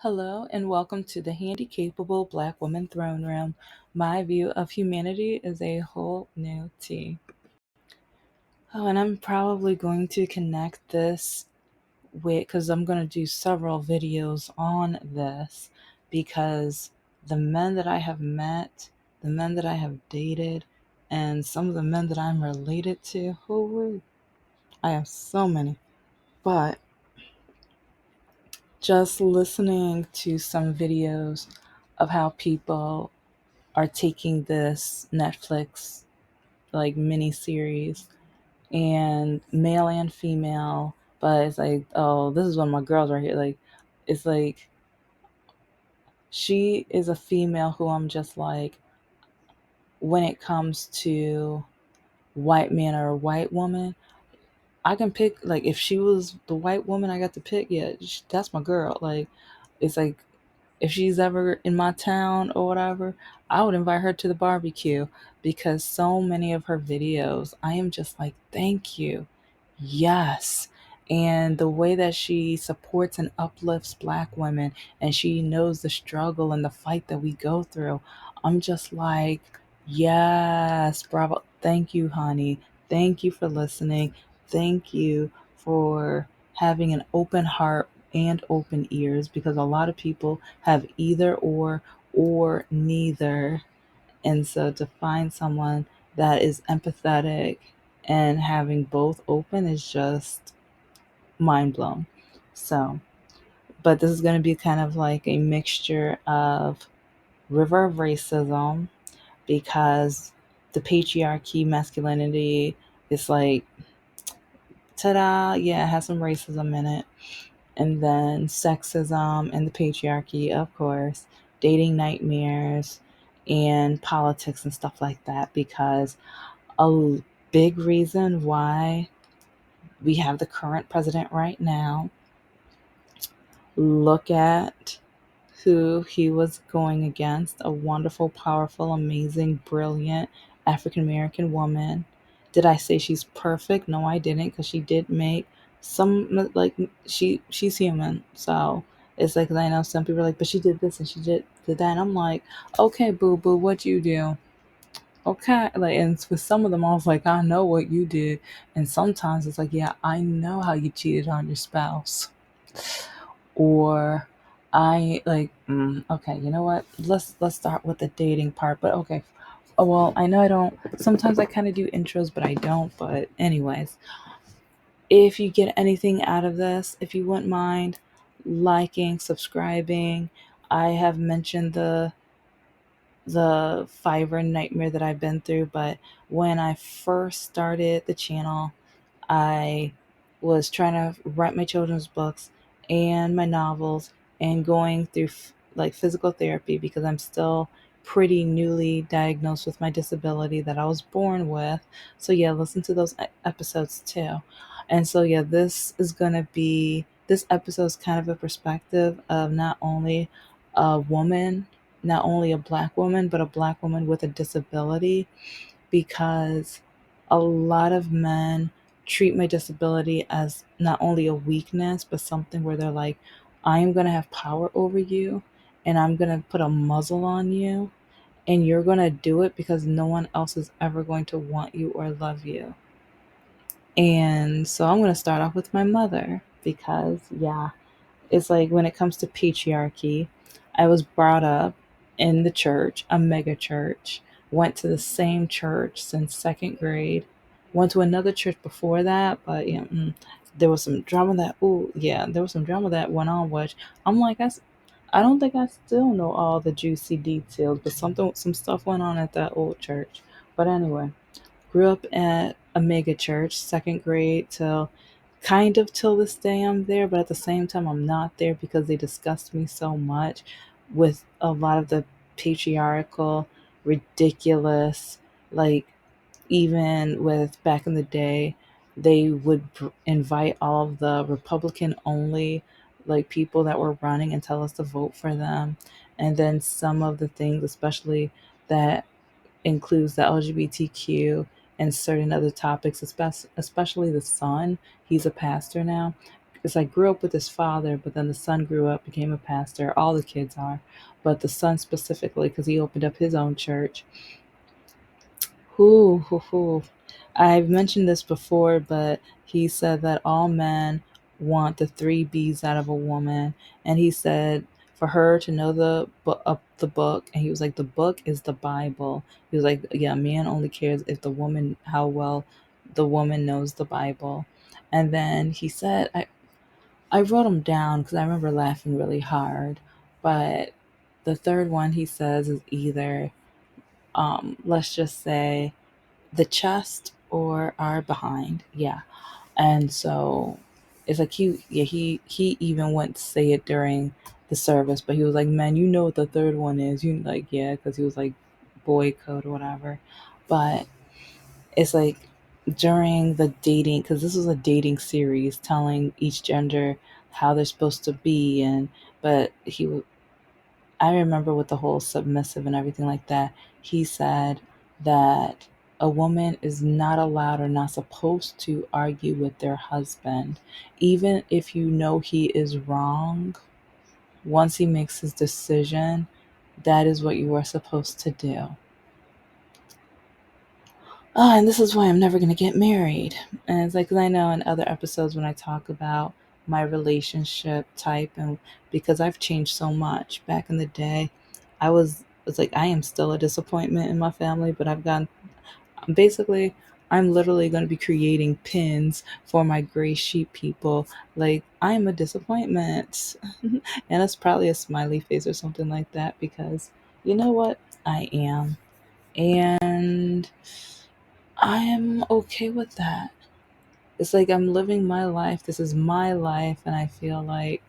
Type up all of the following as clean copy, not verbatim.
Hello and welcome to the Handicapable Black Woman Throne Room. My view of humanity is a whole new tea. Oh, and I'm probably going to connect this because I'm going to do several videos on this because the men that I have met, the men that I have dated, and some of the men that I'm related to, I have so many. But just listening to some videos of how people are taking this Netflix like mini series and male and female, but it's like, oh, this is one of my girls right here. Like, it's like she is a female who I'm just like, when it comes to white man or a white woman, I can pick, like, if she was the white woman I got to pick, yeah, that's my girl. Like, it's like, if she's ever in my town or whatever, I would invite her to the barbecue because so many of her videos, I am just like, thank you. Yes. And the way that she supports and uplifts Black women and she knows the struggle and the fight that we go through, I'm just like, yes, bravo. Thank you, honey. Thank you for listening. Thank you for having an open heart and open ears because a lot of people have either or neither. And so to find someone that is empathetic and having both open is just mind blown. So, but this is going to be kind of like a mixture of river of racism because the patriarchy, masculinity is like, ta-da, yeah, it has some racism in it. And then sexism and the patriarchy, of course, dating nightmares, and politics and stuff like that. Because a big reason why we have the current president right now, look at who he was going against, a wonderful, powerful, amazing, brilliant African American woman. Did I say she's perfect? No, I didn't, because she did make some, like, she's human. So it's like, I know some people are like, but she did this and she did that. And I'm like, okay, boo boo, what you do? Okay. Like, and with some of them, I was like, I know what you did. And sometimes it's like, yeah, I know how you cheated on your spouse. Or I like, okay, you know what? Let's start with the dating part. But okay, oh, well, I know I don't. Sometimes I kind of do intros, but I don't. But anyways, if you get anything out of this, if you wouldn't mind liking, subscribing, I have mentioned the Fiverr nightmare that I've been through. But when I first started the channel, I was trying to write my children's books and my novels and going through like physical therapy because I'm still pretty newly diagnosed with my disability that I was born with. So yeah, listen to those episodes too. And so yeah, this episode is kind of a perspective of not only a woman, not only a Black woman, but a Black woman with a disability, because a lot of men treat my disability as not only a weakness, but something where they're like, I'm going to have power over you and I'm going to put a muzzle on you and you're going to do it because no one else is ever going to want you or love you. And so I'm going to start off with my mother because, yeah, it's like when it comes to patriarchy, I was brought up in the church, a mega church, went to the same church since second grade, went to another church before that, but there was some drama there was some drama that went on, which I'm like, I don't think I still know all the juicy details, but some stuff went on at that old church. But anyway, grew up at a mega church, second grade till kind of till this day I'm there, but at the same time I'm not there because they disgust me so much with a lot of the patriarchal, ridiculous, like, even with back in the day, they would invite all of the Republican only like people that were running and tell us to vote for them. And then some of the things, especially that includes the LGBTQ and certain other topics, especially the son. He's a pastor now. it's like grew up with his father, but then the son grew up, became a pastor. All the kids are, but the son specifically, because he opened up his own church. Who. I've mentioned this before, but he said that all men want the three B's out of a woman, and he said for her to know the book, and he was like, the book is the Bible. He was like, yeah, a man only cares if the woman how well the woman knows the Bible. And then he said, I wrote them down because I remember laughing really hard, but the third one he says is either let's just say the chest or our behind. Yeah. And so it's like he even went to say it during the service, but he was like, man, you know what the third one is. You like, yeah, because he was like boy code or whatever. But it's like during the dating, because this was a dating series telling each gender how they're supposed to be, and but I remember with the whole submissive and everything like that, he said that a woman is not allowed or not supposed to argue with their husband, even if you know he is wrong. Once he makes his decision, that is what you are supposed to do. Oh, and this is why I'm never going to get married. And it's like, 'cause I know in other episodes when I talk about my relationship type, and because I've changed so much. Back in the day, it's like, I am still a disappointment in my family, but basically, I'm literally going to be creating pins for my gray sheep people. Like, I am a disappointment. And it's probably a smiley face or something like that, because you know what? I am. And I am okay with that. It's like I'm living my life. This is my life. And I feel like,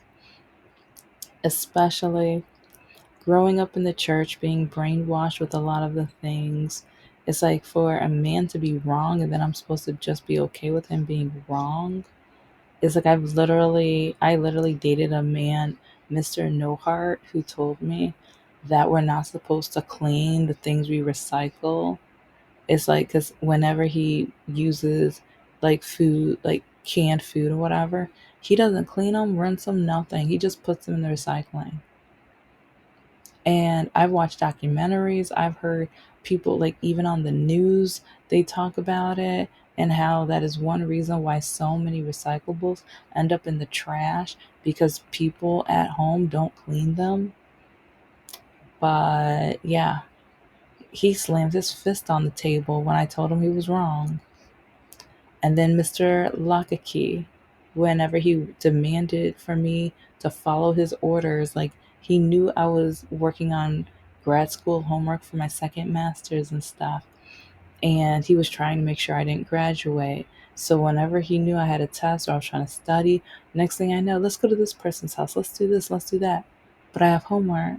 especially growing up in the church, being brainwashed with a lot of the things, it's like for a man to be wrong and then I'm supposed to just be okay with him being wrong. It's like I literally dated a man, Mr. No Heart, who told me that we're not supposed to clean the things we recycle. It's like, because whenever he uses like food, like canned food or whatever, he doesn't clean them, rinse them, nothing. He just puts them in the recycling. And I've watched documentaries, I've heard people, like even on the news, they talk about it, and how that is one reason why so many recyclables end up in the trash, because people at home don't clean them. But yeah, he slammed his fist on the table when I told him he was wrong. And then Mr. Lakaki, whenever he demanded for me to follow his orders, like he knew I was working on grad school homework for my second master's and stuff. And he was trying to make sure I didn't graduate. So whenever he knew I had a test or I was trying to study, next thing I know, let's go to this person's house. Let's do this. Let's do that. But I have homework.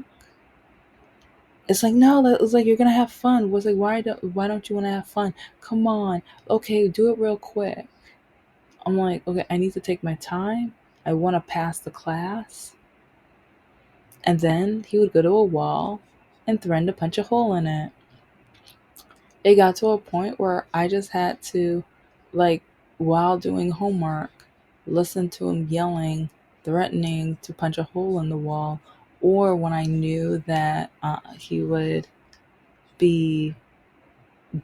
It's like, no, it's like, you're gonna have fun. Was like, why don't you want to have fun? Come on. Okay, do it real quick. I'm like, okay, I need to take my time. I want to pass the class. And then he would go to a wall and threaten to punch a hole in it. It got to a point where I just had to, like, while doing homework, listen to him yelling, threatening to punch a hole in the wall. Or when I knew that he would be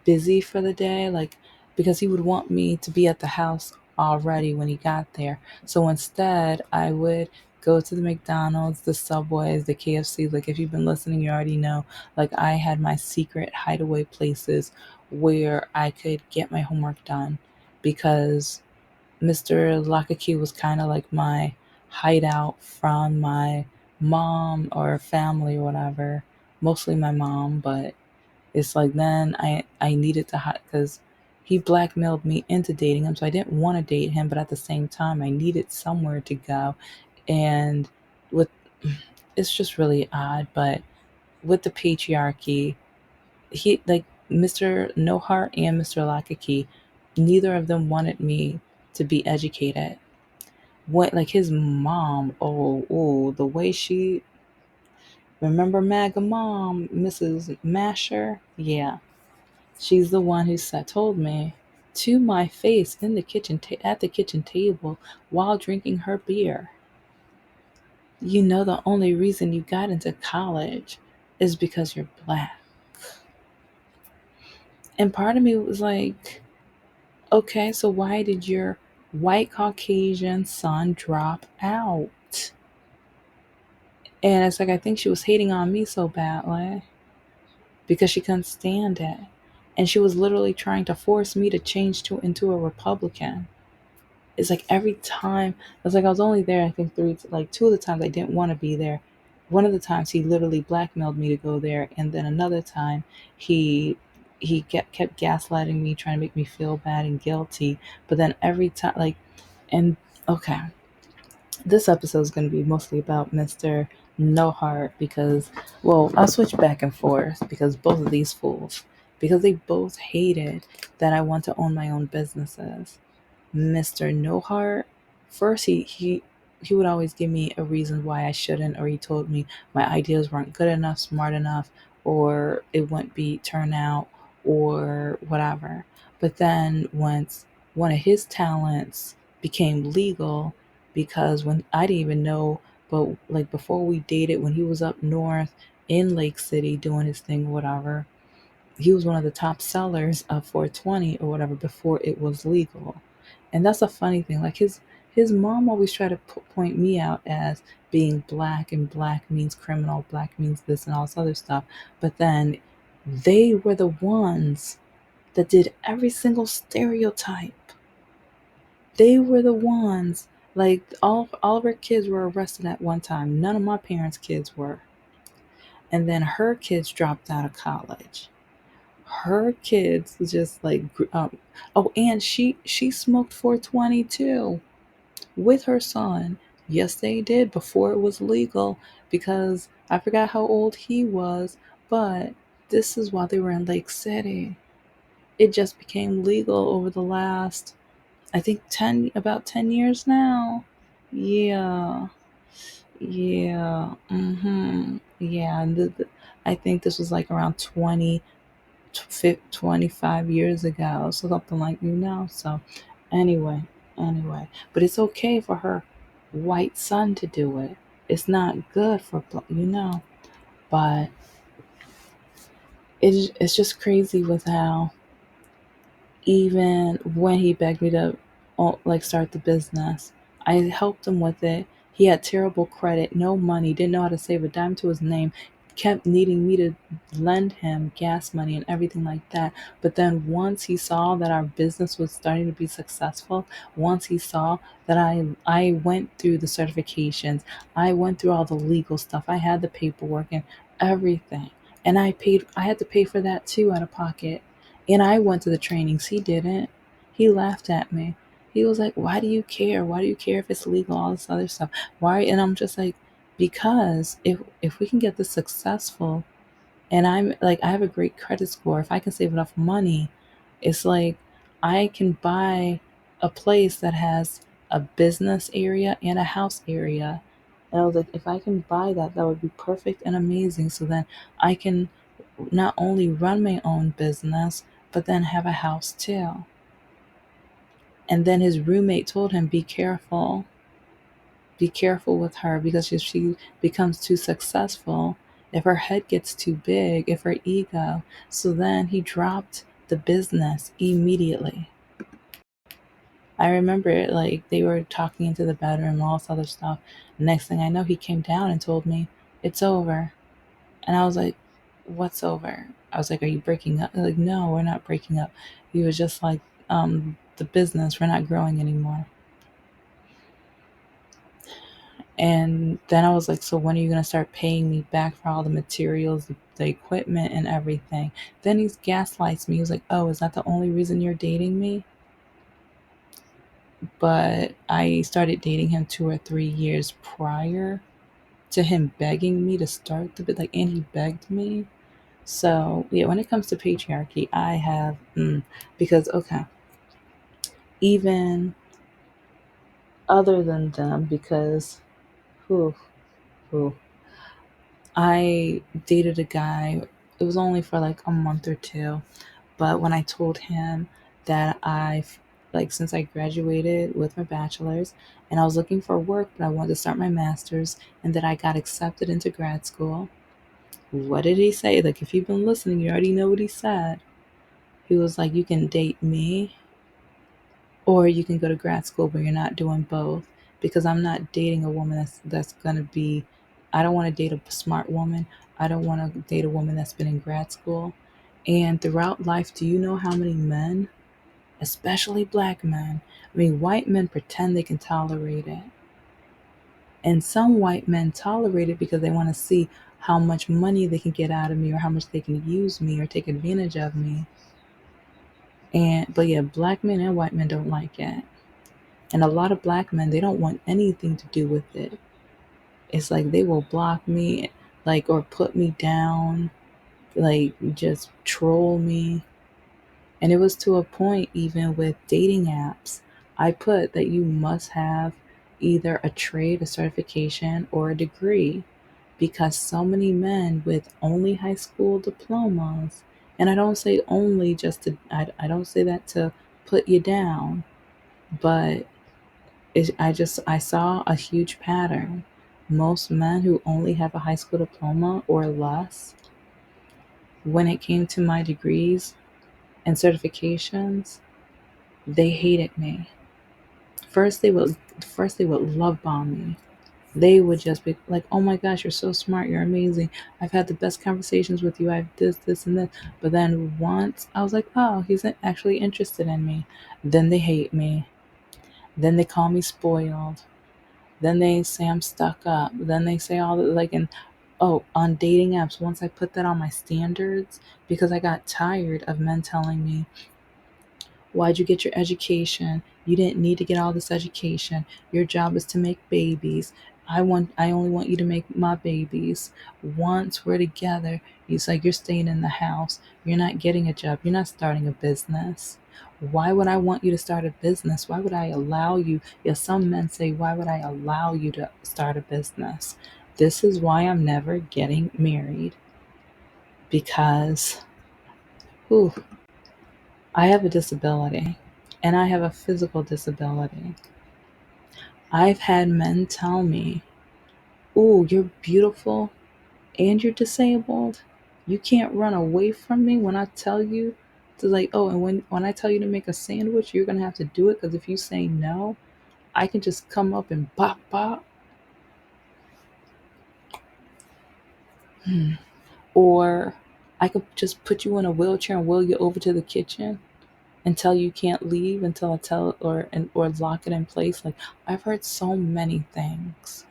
busy for the day, like, because he would want me to be at the house already when he got there. So instead, I would go to the McDonald's, the Subways, the KFC. Like, if you've been listening, you already know. Like, I had my secret hideaway places where I could get my homework done, because Mr. Lakaki was kind of like my hideout from my mom or family or whatever. Mostly my mom, but it's like then I needed to hide, because he blackmailed me into dating him, so I didn't want to date him, but at the same time I needed somewhere to go. And with it's just really odd, but with the patriarchy, he like Mr. No Heart and Mr. Lakaki, neither of them wanted me to be educated. What, like his mom, the way she, remember MAGA mom, Mrs. Masher? Yeah. She's the one who told me. to my face in the at the kitchen table while drinking her beer. You know, the only reason you got into college is because you're black. And part of me was like, okay, so why did your white Caucasian son drop out? And it's like, I think she was hating on me so badly because she couldn't stand it. And she was literally trying to force me to change into a Republican. It's like every time, it's like I was only there, I think like two of the times I didn't want to be there. One of the times he literally blackmailed me to go there. And then another time he kept gaslighting me, trying to make me feel bad and guilty. But then every time, like, and okay, this episode is going to be mostly about Mr. No Heart because, well, I'll switch back and forth because both of these fools, because they both hated that I want to own my own businesses. Mr. No Heart, first he would always give me a reason why I shouldn't, or he told me my ideas weren't good enough, smart enough, or it wouldn't be turn out or whatever. But then once one of his talents became legal, because when I didn't even know, but like before we dated, when he was up north in Lake City doing his thing, whatever, he was one of the top sellers of 420 or whatever before it was legal. And that's a funny thing. Like his mom always tried to point me out as being black, and black means criminal, black means this and all this other stuff. But then they were the ones that did every single stereotype. They were the ones, like all of her kids were arrested at one time. None of my parents' kids were. And then her kids dropped out of college. Her kids just like oh, and she smoked 420 too with her son. Yes, they did before it was legal, because I forgot how old he was, but this is while they were in Lake City. It just became legal over the last, I think, 10 years now. Yeah. Yeah. Yeah, and I think this was like around 25 years ago, so something like, so anyway, but it's okay for her white son to do it. It's not good for but it's just crazy with how, even when he begged me to like start the business, I helped him with it. He had terrible credit, no money, didn't know how to save a dime to his name, kept needing me to lend him gas money and everything like that. But then once he saw that our business was starting to be successful, once he saw that I went through the certifications, I went through all the legal stuff, I had the paperwork and everything. And I had to pay for that too out of pocket. And I went to the trainings. He didn't. He laughed at me. He was like, "Why do you care? Why do you care if it's legal, all this other stuff? Why?" And I'm just like, because if we can get this successful, and I'm like, I have a great credit score, if I can save enough money, it's like I can buy a place that has a business area and a house area. And I was like, if I can buy that, that would be perfect and amazing. So then I can not only run my own business, but then have a house too. And then his roommate told him, be careful with her, because if she becomes too successful, if her head gets too big, if her ego. So then he dropped the business immediately. I remember it, like they were talking into the bedroom, all this other stuff. Next thing I know, he came down and told me, it's over. And I was like, what's over? I was like, are you breaking up? Like, no, we're not breaking up. He was just like, the business, we're not growing anymore. And then I was like, so when are you going to start paying me back for all the materials, the equipment, and everything? Then he gaslights me. He was like, oh, is that the only reason you're dating me? But I started dating him 2 or 3 years prior to him begging me to start the bit, like, and he begged me. So yeah, when it comes to patriarchy, I have because okay, even other than them, because who who I dated a guy. It was only for like a month or two, but when I told him that I've like since I graduated with my bachelor's and I was looking for work, but I wanted to start my master's and that I got accepted into grad school. What did he say? Like, if you've been listening, you already know what he said. He was like, you can date me or you can go to grad school, but you're not doing both because I'm not dating a woman that's going to be, I don't want to date a smart woman. I don't want to date a woman that's been in grad school. And throughout life, do you know how many men, especially black men, I mean, white men pretend they can tolerate it. And some white men tolerate it because they want to see how much money they can get out of me or how much they can use me or take advantage of me. And but yeah, black men and white men don't like it. And a lot of black men, they don't want anything to do with it. It's like they will block me, like, or put me down, like, just troll me. And it was to a point, even with dating apps, I put that you must have either a trade, a certification, or a degree because so many men with only high school diplomas, and I don't say only just to, I don't say that to put you down, but I saw a huge pattern. Most men who only have a high school diploma or less, when it came to my degrees and certifications, they hated me. First they would love bomb me. They would just be like, "Oh my gosh, you're so smart, you're amazing. I've had the best conversations with you. I've this and this." But then once I was like, "Oh, he's actually interested in me." Then they hate me. Then they call me spoiled. Then they say I'm stuck up. Then they say all the like and oh, on dating apps, once I put that on my standards, because I got tired of men telling me, why'd you get your education? You didn't need to get all this education. Your job is to make babies. I only want you to make my babies. Once we're together, it's like you're staying in the house. You're not getting a job. You're not starting a business. Why would I want you to start a business? Why would I allow you? Yeah, some men say, why would I allow you to start a business? This is why I'm never getting married. Because, whew, I have a disability and I have a physical disability. I've had men tell me, "Ooh, you're beautiful and you're disabled. You can't run away from me when I tell you to like, oh, and when I tell you to make a sandwich, you're going to have to do it because if you say no, I can just come up and bop bop or I could just put you in a wheelchair and wheel you over to the kitchen until you can't leave until I tell or lock it in place." Like I've heard so many things.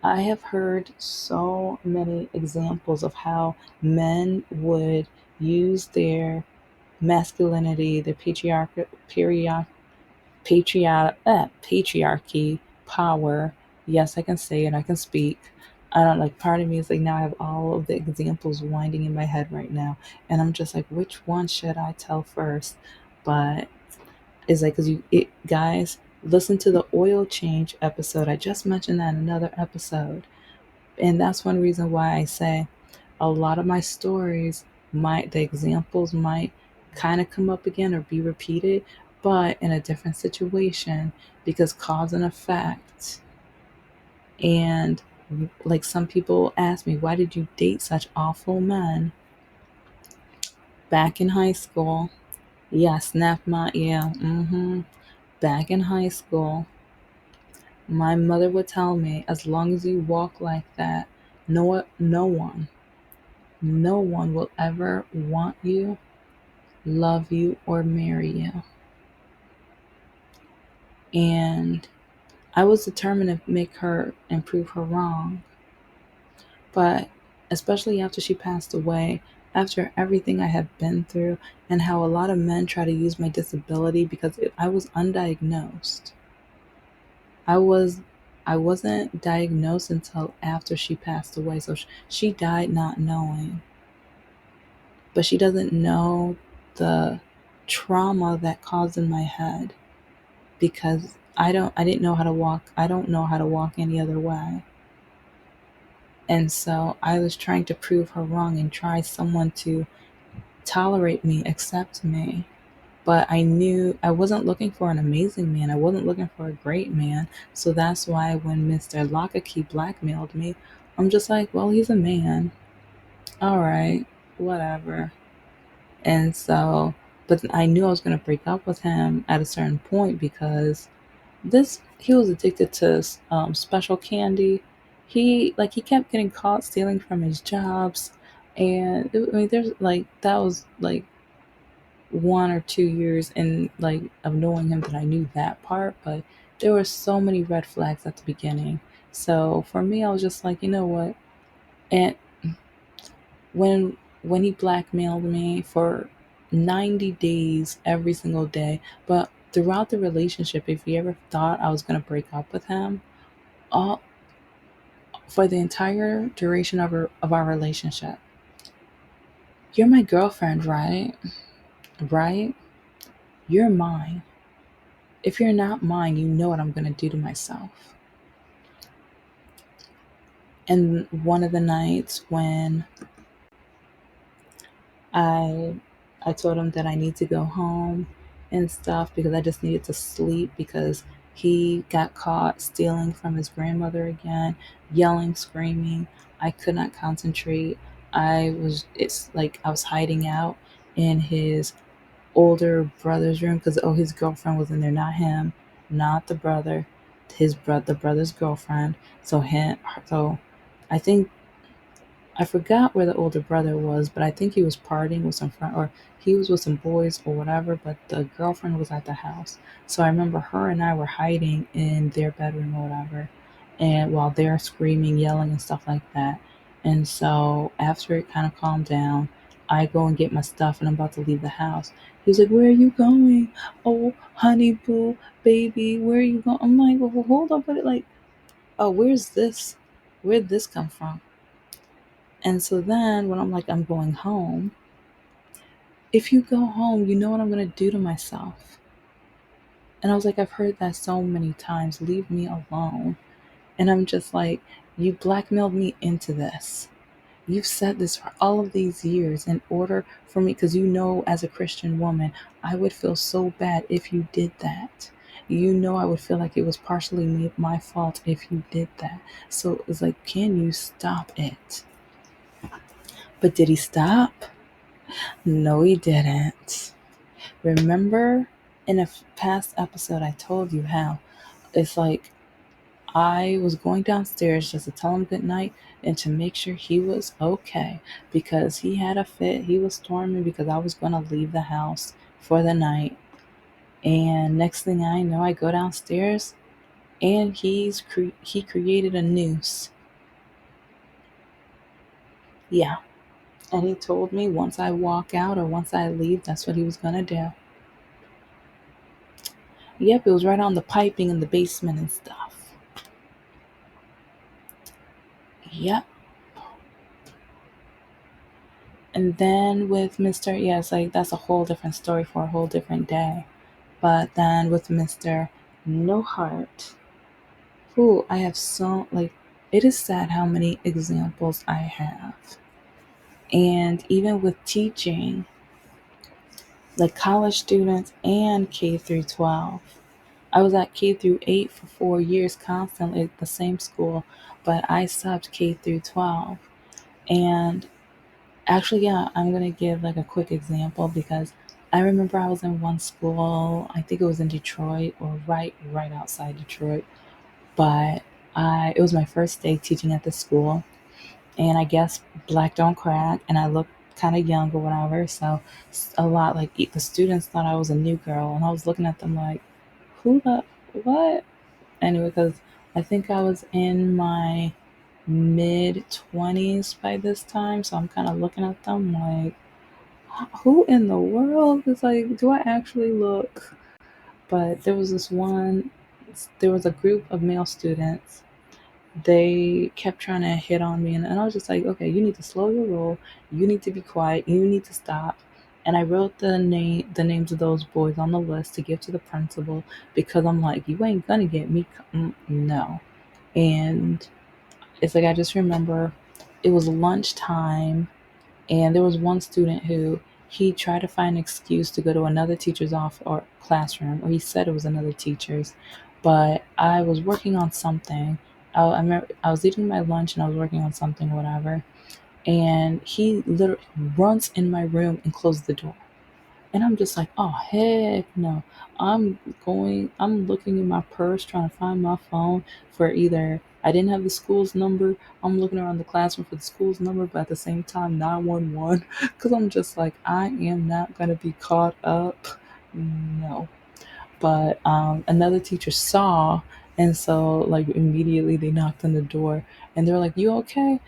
I have heard so many examples of how men would use their masculinity, their patriarchy, power. Yes, I can say it. I can speak. I don't like. Part of me is like now I have all of the examples winding in my head right now, and I'm just like, which one should I tell first? But it's like, guys, listen to the oil change episode. I just mentioned that in another episode. And that's one reason why I say a lot of my stories the examples might kind of come up again or be repeated, but in a different situation because cause and effect. And like some people ask me, why did you date such awful men back in high school? Yeah, back in high school, my mother would tell me, as long as you walk like that, no one will ever want you, love you, or marry you. And I was determined to make her and prove her wrong. But especially after she passed away, after everything I had been through, and how a lot of men try to use my disability because I was undiagnosed. I was I wasn't diagnosed until after she passed away. So she died not knowing. But she doesn't know the trauma that caused in my head because I didn't know how to walk. I don't know how to walk any other way. And so I was trying to prove her wrong and try someone to tolerate me, accept me. But I knew I wasn't looking for an amazing man. I wasn't looking for a great man. So that's why when Mr. Lockakey blackmailed me, I'm just like, well, he's a man. All right, whatever. And so, but I knew I was going to break up with him at a certain point because he was addicted to special candy. He kept getting caught stealing from his jobs, and I mean, there's like that was like 1 or 2 years in like of knowing him that I knew that part, but there were so many red flags at the beginning. So for me, I was just like, you know what? And when he blackmailed me for 90 days every single day, but throughout the relationship, if he ever thought I was going to break up with him, all for the entire duration of our relationship, you're my girlfriend, right? Right? You're mine. If you're not mine, you know what I'm going to do to myself. And one of the nights when I I told him that I need to go home and stuff because I just needed to sleep because he got caught stealing from his grandmother again, yelling, screaming. I could not concentrate. It's like I was hiding out in his older brother's room because his girlfriend was in there, not him, not the brother, the brother's girlfriend. So I think I forgot where the older brother was, but I think he was partying with some friend, or he was with some boys or whatever. But the girlfriend was at the house, so I remember her and I were hiding in their bedroom or whatever, and while they're screaming, yelling, and stuff like that. And so after it kind of calmed down, I go and get my stuff, and I'm about to leave the house. He's like, "Where are you going? Oh, honey boo, baby, where are you going?" I'm like, "Well, hold up, but it like, oh, where's this? Where'd this come from?" And so then when I'm like, I'm going home, if you go home, you know what I'm going to do to myself. And I was like, I've heard that so many times. Leave me alone. And I'm just like, you blackmailed me into this. You've said this for all of these years in order for me, because you know, as a Christian woman, I would feel so bad if you did that. You know, I would feel like it was partially my fault if you did that. So it's like, can you stop it? But did he stop? No, he didn't. Remember in a past episode, I told you how it's like I was going downstairs just to tell him good night and to make sure he was okay because he had a fit. He was storming because I was going to leave the house for the night. And next thing I know, I go downstairs and he created a noose. Yeah. And he told me once I walk out or once I leave, that's what he was going to do. Yep, it was right on the piping in the basement and stuff. Yep. And then with Mr. Yeah, it's like that's a whole different story for a whole different day. But then with Mr. No Heart, who I have so like it is sad how many examples I have. And even with teaching, like college students and K through 12. I was at K through 8 for 4 years constantly at the same school, but I stopped K through 12. And actually, yeah, I'm gonna give like a quick example because I remember I was in one school, I think it was in Detroit or right outside Detroit, but I it was my first day teaching at the school, and I guess black don't crack, and I looked kind of young or whatever, so a lot like the students thought I was a new girl, and I was looking at them like, who the what? Anyway, because I think I was in my mid 20s by this time, so I'm kind of looking at them like, who in the world is like, do I actually look? But there was a group of male students. They kept trying to hit on me, and I was just like, okay, you need to slow your roll. You need to be quiet. You need to stop. And I wrote the names of those boys on the list to give to the principal because I'm like, you ain't gonna get me. No. And it's like I just remember it was lunchtime and there was one student who he tried to find an excuse to go to another teacher's off or classroom, or he said it was another teacher's. But I was working on something. I remember I was eating my lunch and I was working on something, whatever. And he literally runs in my room and closed the door. And I'm just like, oh, heck no. I'm looking in my purse trying to find my phone for either, I didn't have the school's number. I'm looking around the classroom for the school's number, but at the same time, 911. Because I'm just like, I am not going to be caught up. No. But another teacher saw, and so like immediately they knocked on the door and they're like, you okay?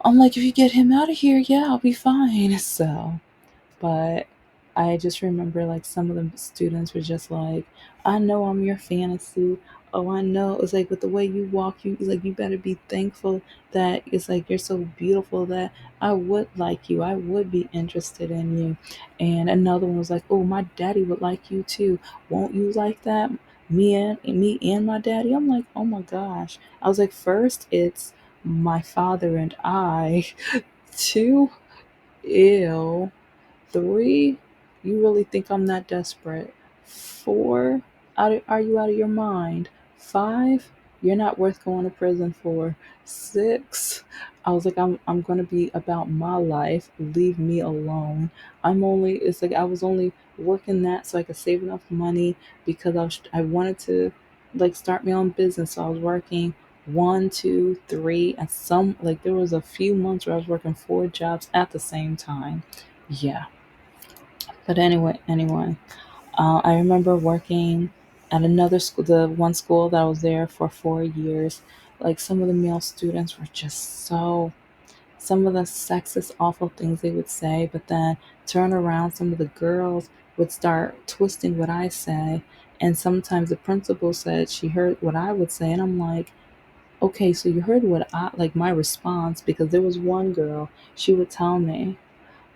I'm like, if you get him out of here, yeah, I'll be fine. So but I just remember like some of the students were just like, I know I'm your fantasy. Oh, I know. It's like with the way you walk, you it's like you better be thankful that it's like you're so beautiful that I would like you. I would be interested in you. And another one was like, oh, my daddy would like you too. Won't you like that? Me and my daddy. I'm like, oh my gosh. I was like, first it's my father and I. Two, ew. Three, you really think I'm that desperate? Four, are you out of your mind? Five, you're not worth going to prison for. Six, I was like, I'm gonna be about my life. Leave me alone. It's like I was only working that so I could save enough money because I wanted to like start my own business. So I was working one, two, three, and some like there was a few months where I was working four jobs at the same time. Yeah. But anyway, I remember working at another school, the one school that I was there for 4 years. Like some of the male students were just some of the sexist, awful things they would say, but then turn around, some of the girls would start twisting what I say. And sometimes the principal said she heard what I would say, and I'm like, okay, so you heard what I like my response because there was one girl, she would tell me,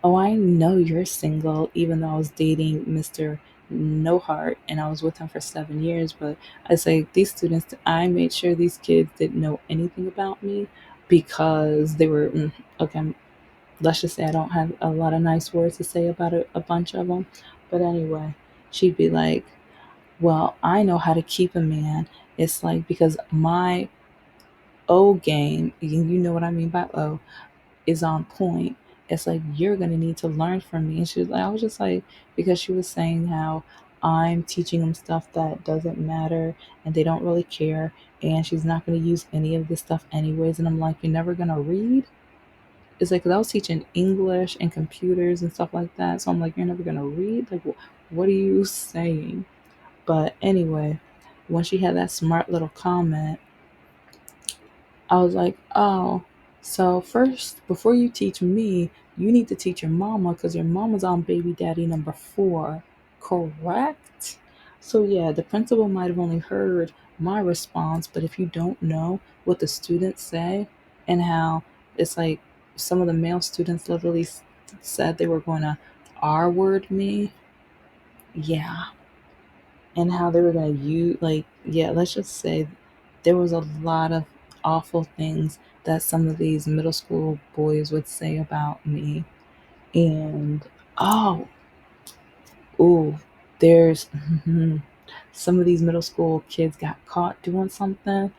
oh, I know you're single, even though I was dating Mr. No Heart and I was with him for 7 years. But I say these students, I made sure these kids didn't know anything about me because they were, okay, let's just say I don't have a lot of nice words to say about a bunch of them. But anyway, she'd be like, well, I know how to keep a man. It's like because my O game, you know what I mean by O, is on point. It's like you're gonna need to learn from me. And she was like, I was just like, because she was saying how I'm teaching them stuff that doesn't matter and they don't really care, and she's not gonna use any of this stuff anyways. And I'm like, you're never gonna read. It's like 'cause I was teaching English and computers and stuff like that. So I'm like, you're never gonna read. Like, what are you saying? But anyway, when she had that smart little comment, I was like, oh, so first, before you teach me, you need to teach your mama because your mama's on baby daddy number four, correct? So, yeah, the principal might have only heard my response, but if you don't know what the students say and how it's like some of the male students literally said they were going to R word me, yeah, and how they were going to use, like, yeah, let's just say there was a lot of awful things that some of these middle school boys would say about me. And oh, ooh, there's some of these middle school kids got caught doing something.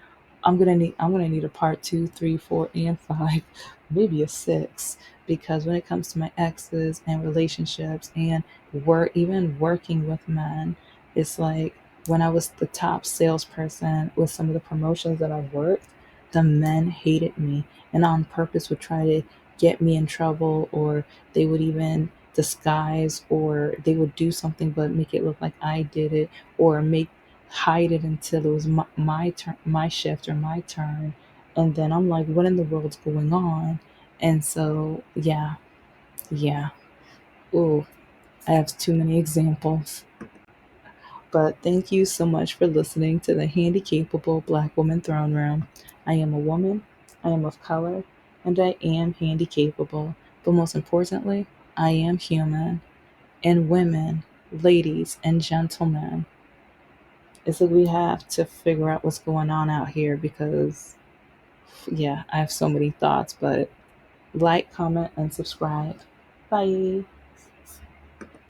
I'm gonna need a part two, three, four, and five, maybe a six, because when it comes to my exes and relationships and work, even working with men, it's like when I was the top salesperson with some of the promotions that I worked, the men hated me and on purpose would try to get me in trouble, or they would even disguise, or they would do something but make it look like I did it, or make hide it until it was my turn, my shift or my turn. And then I'm like, what in the world's going on? And so yeah, yeah. Ooh, I have too many examples. But thank you so much for listening to the Handicapable Black Woman Throne Room. I am a woman, I am of color, and I am handicapable. But most importantly, I am human. And women, ladies, and gentlemen, it's like we have to figure out what's going on out here because, yeah, I have so many thoughts. But like, comment, and subscribe. Bye.